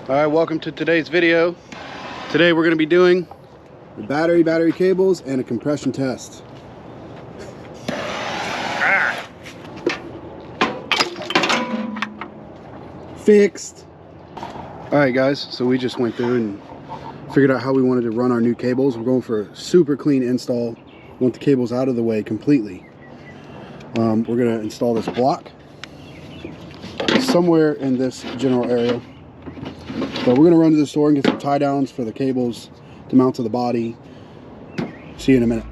Alright, welcome to today's video. Today we're going to be doing the battery cables and a compression test. Fixed. Alright guys, so we just went through and figured out how we wanted to run our new cables. We're going for a super clean install. We want the cables out of the way completely. We're going to install this block somewhere in this general area. But we're going to run to the store and get some tie downs for the cables to mount to the body. See you in a minute.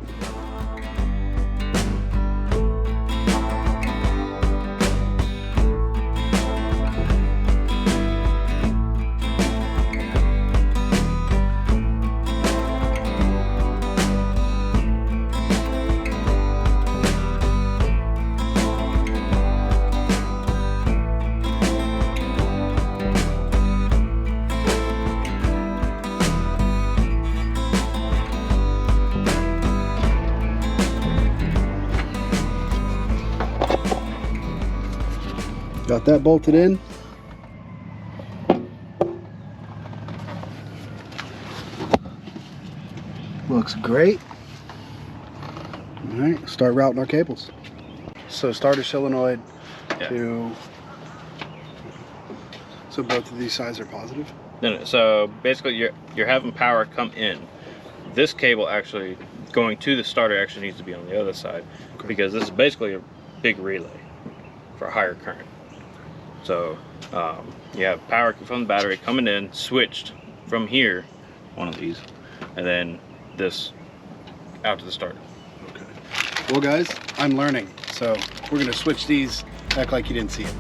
Got that bolted in. Looks great. All right, start routing our cables. So starter solenoid to, so both of these sides are positive? No, so basically you're having power come in. This cable actually going to the starter actually needs to be on the other side, because this is basically a big relay for higher current. So you have power from the battery coming in, switched from here, one of these, and then this out to the starter. Okay. Well guys, I'm learning. So we're gonna switch these, act like you didn't see it.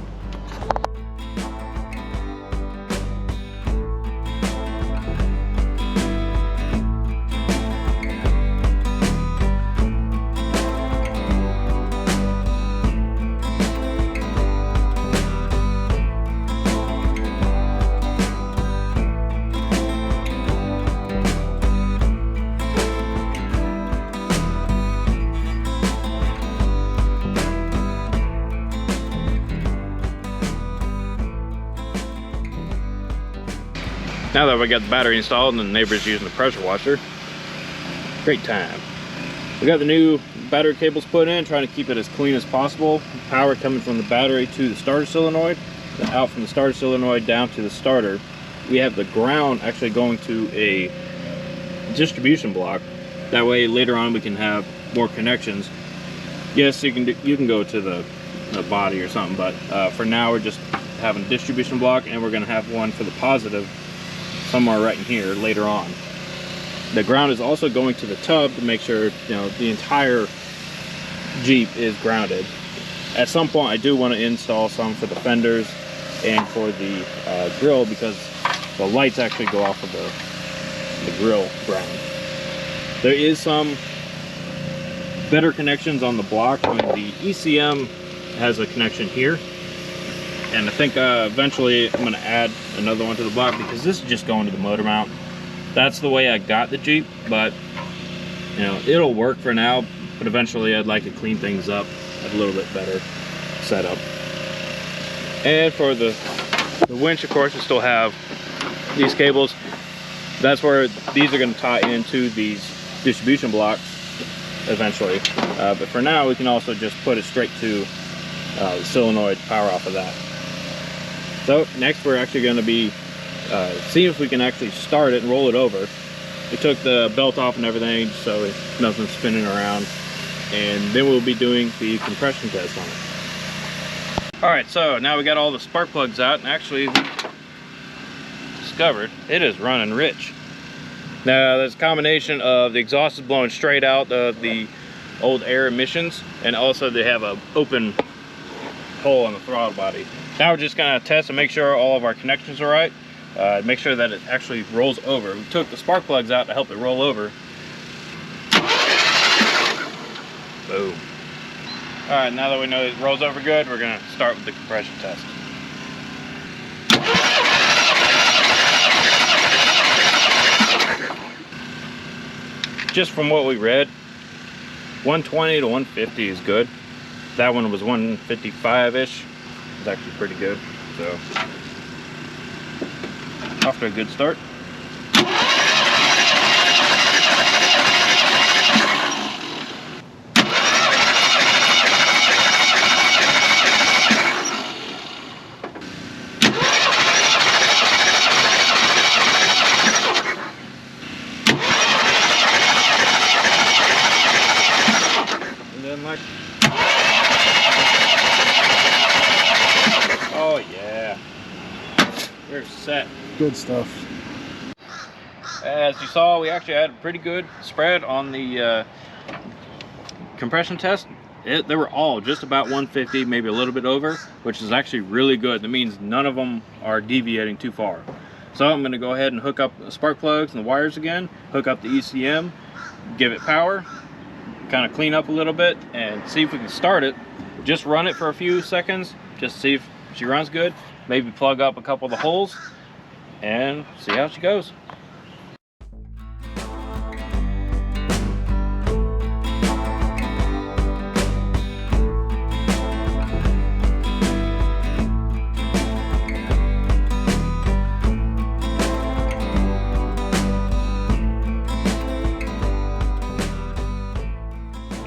Now that we got the battery installed and the neighbor's using the pressure washer, great time. We got the new battery cables put in, trying to keep it as clean as possible. Power coming from the battery to the starter solenoid, then out from the starter solenoid down to the starter. We have the ground actually going to a distribution block. That way later on we can have more connections. Yes, you can go to the body or something, but for now we're just having a distribution block, and we're going to have one for the positive somewhere right in here later on. The ground is also going to the tub to make sure the entire Jeep is grounded. At some point I do want to install some for the fenders and for the grill, because the lights actually go off of the grill ground. There is some better connections on the block. I mean, the ECM has a connection here, and I think eventually I'm going to add another one to the block, because this is just going to the motor mount. That's the way I got the Jeep, but it'll work for now, but eventually I'd like to clean things up, have a little bit better setup. And for the winch, of course, we still have these cables. That's where these are going to tie into these distribution blocks eventually, but for now we can also just put it straight to the solenoid, power off of that. So next we're actually going to be seeing if we can actually start it and roll it over. We took the belt off and everything, so nothing's spinning around, and then we'll be doing the compression test on it. Alright, so now we got all the spark plugs out, and actually discovered it is running rich. Now there's a combination of the exhaust is blowing straight out of the old air emissions, and also they have an open hole in the throttle body. Now we're just gonna test and make sure all of our connections are right. Make sure that it actually rolls over. We took the spark plugs out to help it roll over. Boom. All right, now that we know it rolls over good, we're gonna start with the compression test. Just from what we read, 120 to 150 is good. That one was 155-ish. It's actually pretty good. So Off to a good start. Like, oh yeah, we're set. Good stuff. As you saw, we actually had a pretty good spread on the compression test. They were all just about 150, maybe a little bit over, which is actually really good. That means none of them are deviating too far. So I'm going to go ahead and hook up the spark plugs and the wires again, hook up the ECM, give it power, kind of clean up a little bit, and see if we can start it. Just run it for a few seconds, just see if she runs good. Maybe plug up a couple of the holes and see how she goes.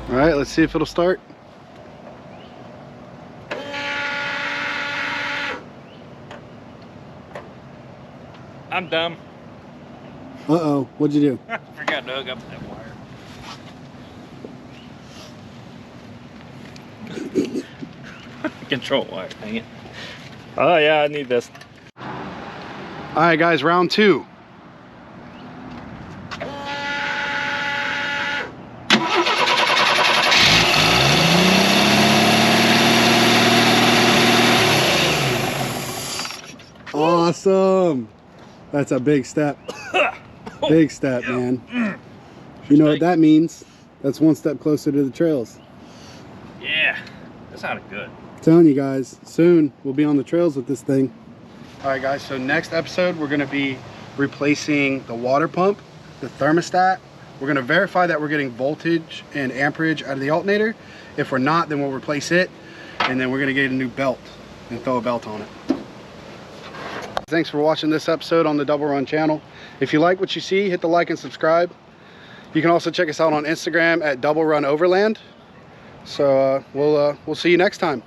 All right, let's see if it'll start. I'm dumb. Uh-oh, what'd you do? Forgot to hook up that wire. Control wire, dang it. Oh yeah, I need this. All right, guys, round 2. Awesome. That's a big step. Big step, man. You know what that means? That's one step closer to the trails. Yeah, that sounded good. I'm telling you guys, soon we'll be on the trails with this thing. All right, guys, so next episode we're going to be replacing the water pump, the thermostat. We're going to verify that we're getting voltage and amperage out of the alternator. If we're not, then we'll replace it, and then we're going to get a new belt and throw a belt on it. Thanks for watching this episode on the Double Run channel. If you like what you see, hit the like and subscribe. You can also check us out on Instagram at Double Run Overland. So we'll see you next time.